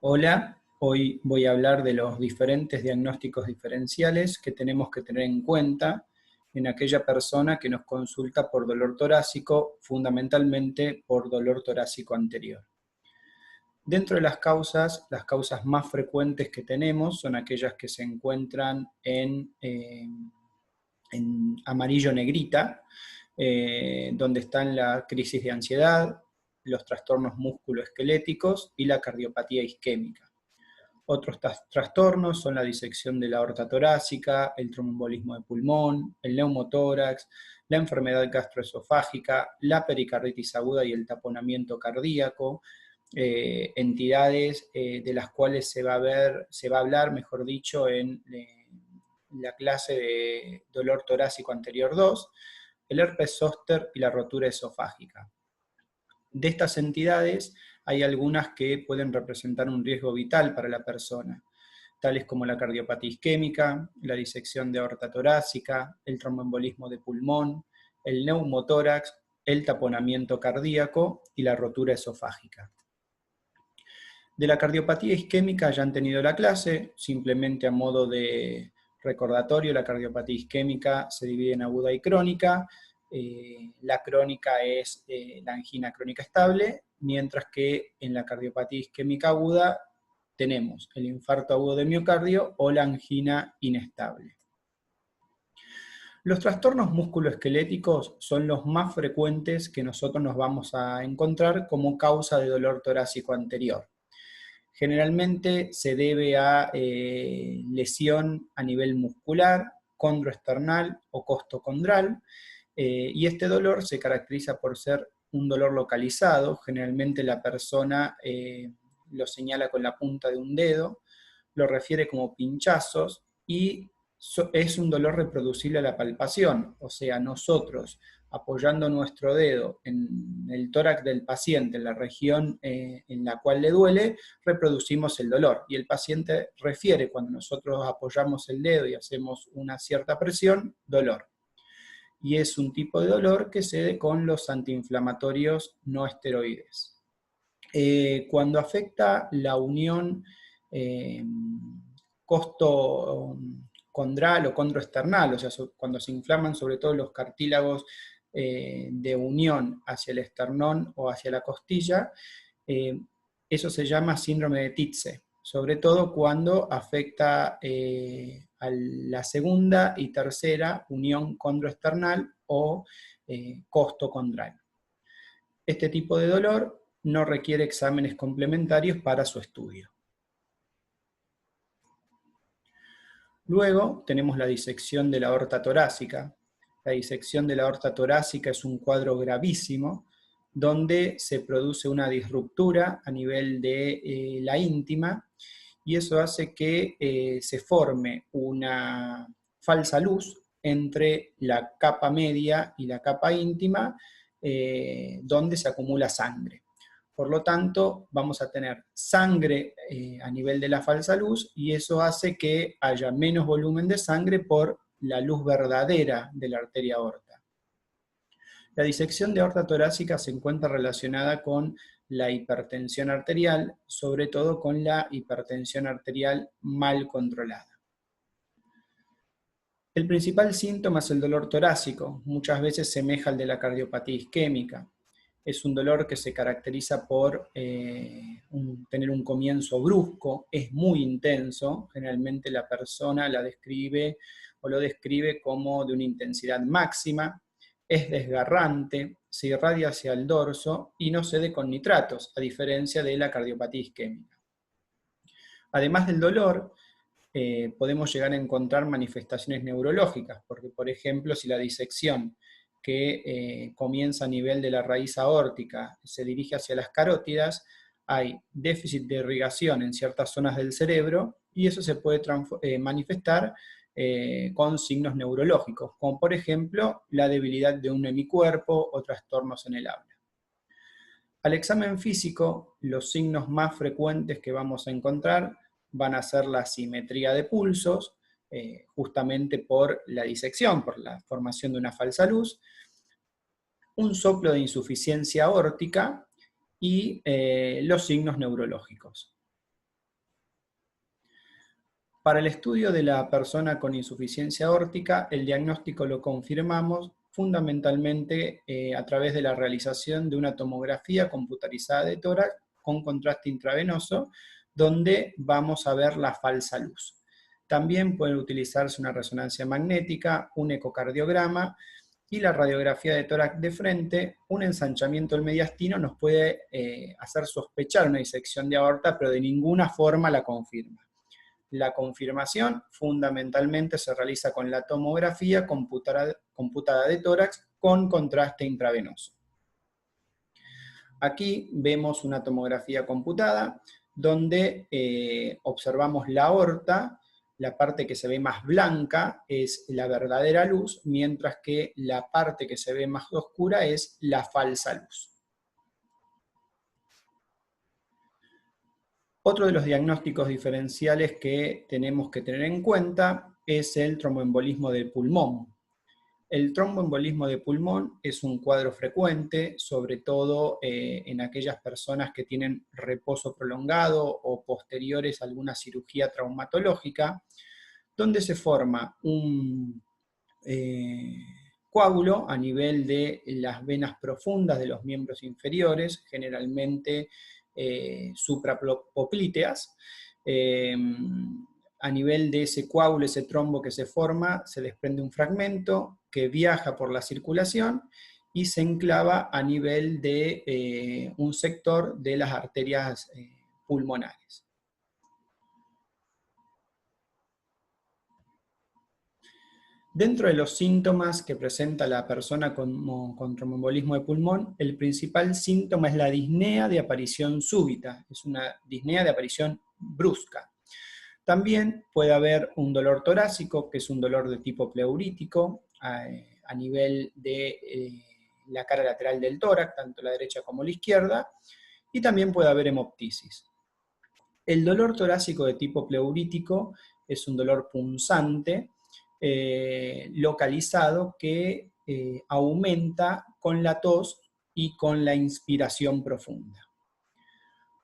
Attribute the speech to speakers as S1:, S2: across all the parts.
S1: Hola, hoy voy a hablar de los diferentes diagnósticos diferenciales que tenemos que tener en cuenta en aquella persona que nos consulta por dolor torácico, fundamentalmente por dolor torácico anterior. Dentro de las causas más frecuentes que tenemos son aquellas que se encuentran en amarillo-negrita, donde están la crisis de ansiedad, los trastornos musculoesqueléticos y la cardiopatía isquémica. Otros trastornos son la disección de la aorta torácica, el tromboembolismo de pulmón, el neumotórax, la enfermedad gastroesofágica, la pericarditis aguda y el taponamiento cardíaco, entidades de las cuales se va a hablar, mejor dicho, en la clase de dolor torácico anterior 2, el herpes zóster y la rotura esofágica. De estas entidades hay algunas que pueden representar un riesgo vital para la persona, tales como la cardiopatía isquémica, la disección de aorta torácica, el tromboembolismo de pulmón, el neumotórax, el taponamiento cardíaco y la rotura esofágica. De la cardiopatía isquémica ya han tenido la clase, simplemente a modo de recordatorio, la cardiopatía isquémica se divide en aguda y crónica. La crónica es la angina crónica estable, mientras que en la cardiopatía isquémica aguda tenemos el infarto agudo de miocardio o la angina inestable. Los trastornos musculoesqueléticos son los más frecuentes que nosotros nos vamos a encontrar como causa de dolor torácico anterior. Generalmente se debe a lesión a nivel muscular, condroesternal o costocondral, y este dolor se caracteriza por ser un dolor localizado. Generalmente la persona lo señala con la punta de un dedo, lo refiere como pinchazos y es un dolor reproducible a la palpación, o sea, nosotros apoyando nuestro dedo en el tórax del paciente, en la región en la cual le duele, reproducimos el dolor. Y el paciente refiere, cuando nosotros apoyamos el dedo y hacemos una cierta presión, dolor. Y es un tipo de dolor que se da con los antiinflamatorios no esteroides. Cuando afecta la unión costocondral o condroesternal, o sea, cuando se inflaman sobre todo los cartílagos de unión hacia el esternón o hacia la costilla, eso se llama síndrome de Tietze, sobre todo cuando afecta a la segunda y tercera unión condroesternal o costocondral. Este tipo de dolor no requiere exámenes complementarios para su estudio. Luego tenemos la disección de la aorta torácica. La disección de la aorta torácica es un cuadro gravísimo donde se produce una disruptura a nivel de la íntima y eso hace que se forme una falsa luz entre la capa media y la capa íntima donde se acumula sangre. Por lo tanto, vamos a tener sangre a nivel de la falsa luz y eso hace que haya menos volumen de sangre por la luz verdadera de la arteria aorta. La disección de aorta torácica se encuentra relacionada con la hipertensión arterial, sobre todo con la hipertensión arterial mal controlada. El principal síntoma es el dolor torácico, muchas veces semeja al de la cardiopatía isquémica. Es un dolor que se caracteriza por tener un comienzo brusco, es muy intenso, generalmente la persona la describe o lo describe como de una intensidad máxima, es desgarrante, se irradia hacia el dorso y no cede con nitratos, a diferencia de la cardiopatía isquémica. Además del dolor, podemos llegar a encontrar manifestaciones neurológicas, porque por ejemplo si la disección que comienza a nivel de la raíz aórtica se dirige hacia las carótidas, hay déficit de irrigación en ciertas zonas del cerebro y eso se puede manifestar con signos neurológicos, como por ejemplo la debilidad de un hemicuerpo o trastornos en el habla. Al examen físico, los signos más frecuentes que vamos a encontrar van a ser la simetría de pulsos, justamente por la disección, por la formación de una falsa luz, un soplo de insuficiencia aórtica y los signos neurológicos. Para el estudio de la persona con insuficiencia aórtica, el diagnóstico lo confirmamos fundamentalmente a través de la realización de una tomografía computarizada de tórax con contraste intravenoso, donde vamos a ver la falsa luz. También puede utilizarse una resonancia magnética, un ecocardiograma y la radiografía de tórax de frente. Un ensanchamiento del mediastino nos puede hacer sospechar una disección de aorta, pero de ninguna forma la confirma. La confirmación fundamentalmente se realiza con la tomografía computada de tórax con contraste intravenoso. Aquí vemos una tomografía computada donde observamos la aorta. La parte que se ve más blanca es la verdadera luz, mientras que la parte que se ve más oscura es la falsa luz. Otro de los diagnósticos diferenciales que tenemos que tener en cuenta es el tromboembolismo del pulmón. El tromboembolismo de pulmón es un cuadro frecuente, sobre todo en aquellas personas que tienen reposo prolongado o posteriores a alguna cirugía traumatológica, donde se forma un coágulo a nivel de las venas profundas de los miembros inferiores, generalmente suprapoplíteas. A nivel de ese coágulo, ese trombo que se forma, se desprende un fragmento que viaja por la circulación y se enclava a nivel de un sector de las arterias pulmonares. Dentro de los síntomas que presenta la persona con tromboembolismo de pulmón, el principal síntoma es la disnea de aparición súbita, es una disnea de aparición brusca. También puede haber un dolor torácico, que es un dolor de tipo pleurítico, a nivel de la cara lateral del tórax, tanto la derecha como la izquierda, y también puede haber hemoptisis. El dolor torácico de tipo pleurítico es un dolor punzante, localizado, que aumenta con la tos y con la inspiración profunda.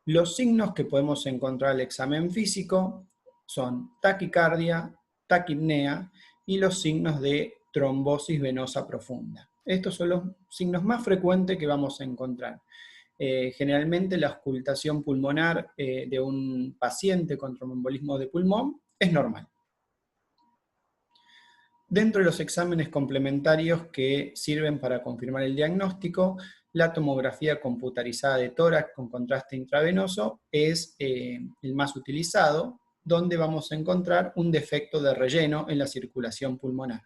S1: Los signos que podemos encontrar al examen físico son taquicardia, taquipnea y los signos de trombosis venosa profunda. Estos son los signos más frecuentes que vamos a encontrar. Generalmente la auscultación pulmonar de un paciente con tromboembolismo de pulmón es normal. Dentro de los exámenes complementarios que sirven para confirmar el diagnóstico, la tomografía computarizada de tórax con contraste intravenoso es el más utilizado, donde vamos a encontrar un defecto de relleno en la circulación pulmonar.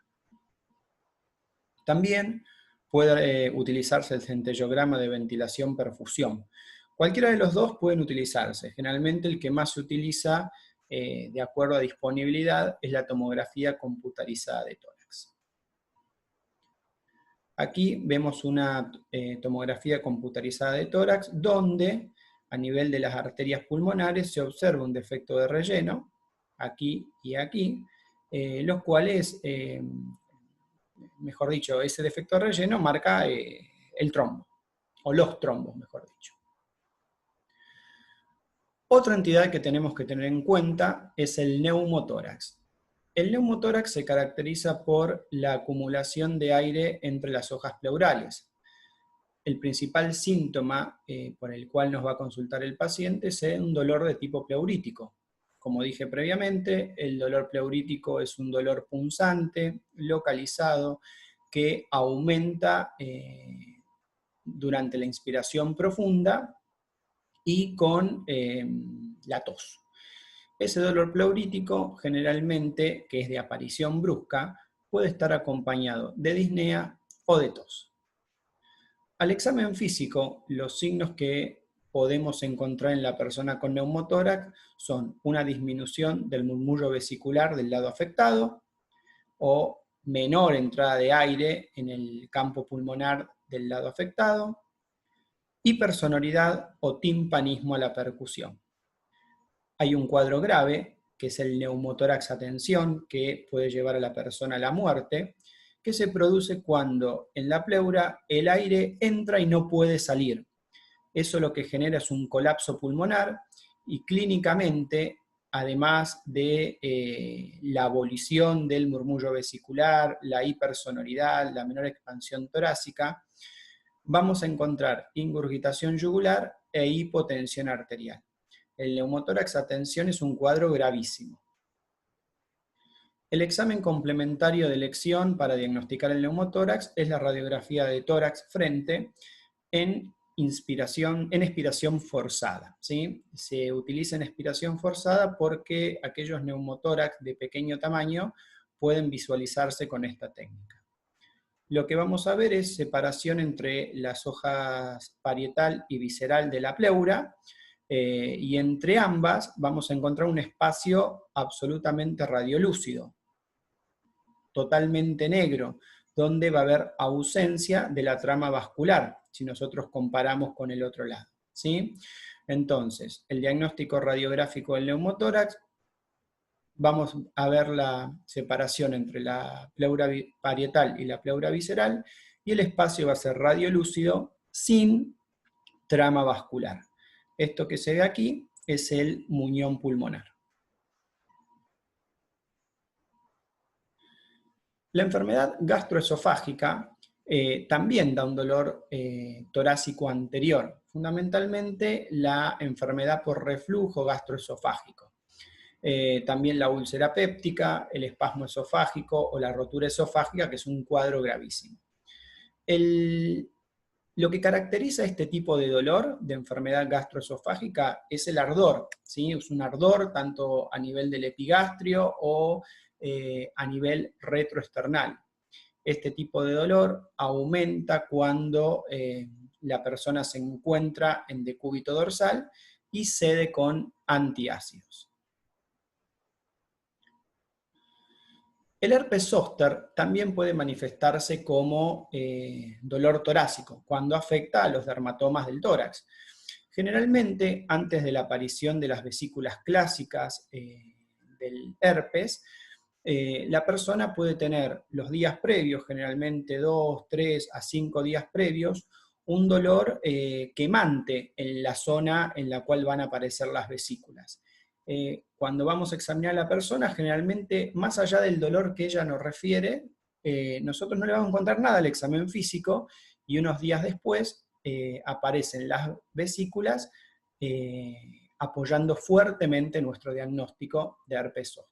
S1: También puede utilizarse el centellograma de ventilación-perfusión. Cualquiera de los dos pueden utilizarse. Generalmente el que más se utiliza, de acuerdo a disponibilidad, es la tomografía computarizada de tórax. Aquí vemos una tomografía computarizada de tórax, donde a nivel de las arterias pulmonares se observa un defecto de relleno, aquí y aquí, los cuales, mejor dicho, ese defecto de relleno marca el trombo, o los trombos, mejor dicho. Otra entidad que tenemos que tener en cuenta es el neumotórax. El neumotórax se caracteriza por la acumulación de aire entre las hojas pleurales. El principal síntoma por el cual nos va a consultar el paciente es un dolor de tipo pleurítico. Como dije previamente, el dolor pleurítico es un dolor punzante, localizado, que aumenta durante la inspiración profunda y con la tos. Ese dolor pleurítico, generalmente, que es de aparición brusca, puede estar acompañado de disnea o de tos. Al examen físico, los signos que podemos encontrar en la persona con neumotórax son una disminución del murmullo vesicular del lado afectado, o menor entrada de aire en el campo pulmonar del lado afectado, hipersonoridad o timpanismo a la percusión. Hay un cuadro grave, que es el neumotórax a tensión, que puede llevar a la persona a la muerte, que se produce cuando en la pleura el aire entra y no puede salir. Eso lo que genera es un colapso pulmonar, y clínicamente además de la abolición del murmullo vesicular, la hipersonoridad, la menor expansión torácica, vamos a encontrar ingurgitación yugular e hipotensión arterial. El neumotórax a tensión es un cuadro gravísimo. El examen complementario de elección para diagnosticar el neumotórax es la radiografía de tórax frente en expiración forzada, ¿sí? Se utiliza en expiración forzada porque aquellos neumotórax de pequeño tamaño pueden visualizarse con esta técnica. Lo que vamos a ver es separación entre las hojas parietal y visceral de la pleura, y entre ambas vamos a encontrar un espacio absolutamente radiolúcido, totalmente negro, donde va a haber ausencia de la trama vascular, si nosotros comparamos con el otro lado, ¿sí? Entonces, el diagnóstico radiográfico del neumotórax, vamos a ver la separación entre la pleura parietal y la pleura visceral, y el espacio va a ser radiolúcido sin trama vascular. Esto que se ve aquí es el muñón pulmonar. La enfermedad gastroesofágica también da un dolor torácico anterior, fundamentalmente la enfermedad por reflujo gastroesofágico. También la úlcera péptica, el espasmo esofágico o la rotura esofágica, que es un cuadro gravísimo. Lo que caracteriza este tipo de dolor, de enfermedad gastroesofágica, es el ardor, ¿sí? Es un ardor tanto a nivel del epigastrio o a nivel retroesternal. Este tipo de dolor aumenta cuando la persona se encuentra en decúbito dorsal y cede con antiácidos. El herpes zóster también puede manifestarse como dolor torácico, cuando afecta a los dermatomas del tórax. Generalmente, antes de la aparición de las vesículas clásicas del herpes, la persona puede tener los días previos, generalmente 2, 3 a 5 días previos, un dolor quemante en la zona en la cual van a aparecer las vesículas. Cuando vamos a examinar a la persona, generalmente, más allá del dolor que ella nos refiere, nosotros no le vamos a encontrar nada al examen físico, y unos días después aparecen las vesículas apoyando fuertemente nuestro diagnóstico de herpes zóster.